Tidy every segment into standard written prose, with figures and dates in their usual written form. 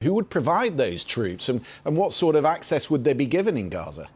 Who would provide those troops, and what sort of access would they be given in Gaza?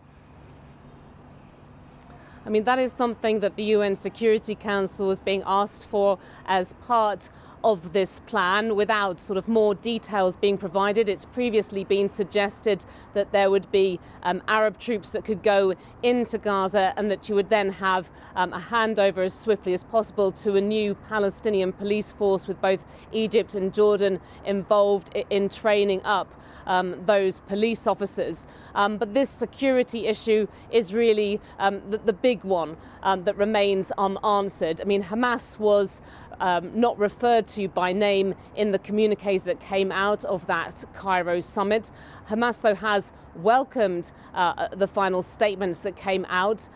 I mean, that is something that the UN Security Council is being asked for as part of this plan, without sort of more details being provided. It's previously been suggested that there would be Arab troops that could go into Gaza, and that you would then have a handover as swiftly as possible to a new Palestinian police force, with both Egypt and Jordan involved in training up those police officers. But this security issue is really the big one that remains unanswered. I mean, Hamas was not referred to by name in the communiques that came out of that Cairo summit. Hamas, though, has welcomed the final statements that came out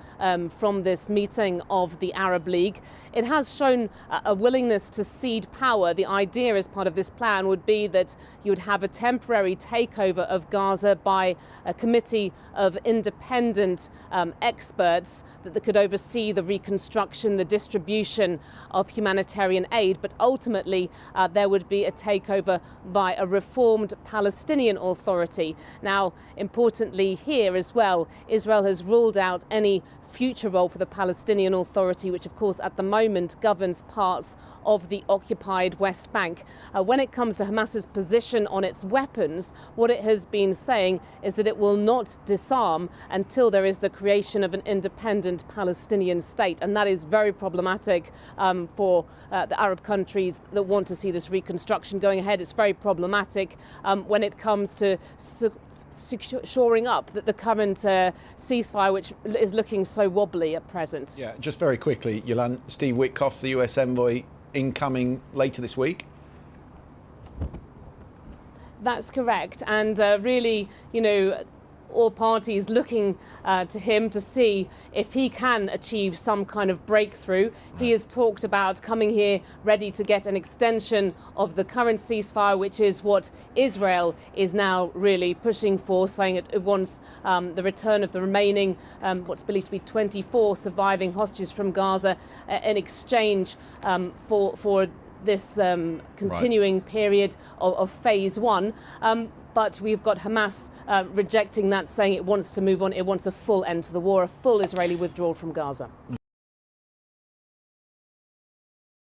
from this meeting of the Arab League. It has shown a willingness to cede power. The idea as part of this plan would be that you would have a temporary takeover of Gaza by a committee of independent experts that could oversee the reconstruction, the distribution of humanitarian aid. But ultimately, there would be a takeover by a reformed Palestinian Authority. Now, importantly here as well, Israel has ruled out any future role for the Palestinian Authority, which of course at the moment governs parts of the occupied West Bank. When it comes to Hamas's position on its weapons, what it has been saying is that it will not disarm until there is the creation of an independent Palestinian state, and that is very problematic for the Arab countries that want to see this reconstruction going ahead. It's very problematic when it comes to shoring up the current ceasefire, which is looking so wobbly at present. Yeah, just very quickly, Yolande, Steve Witkoff, the US envoy, incoming later this week? That's correct. And really, you know, all parties looking to him to see if he can achieve some kind of breakthrough. He has talked about coming here ready to get an extension of the current ceasefire, which is what Israel is now really pushing for, saying it wants the return of the remaining, what's believed to be 24 surviving hostages from Gaza in exchange for this continuing period of phase one. But we've got Hamas rejecting that, saying it wants to move on. It wants a full end to the war, a full Israeli withdrawal from Gaza.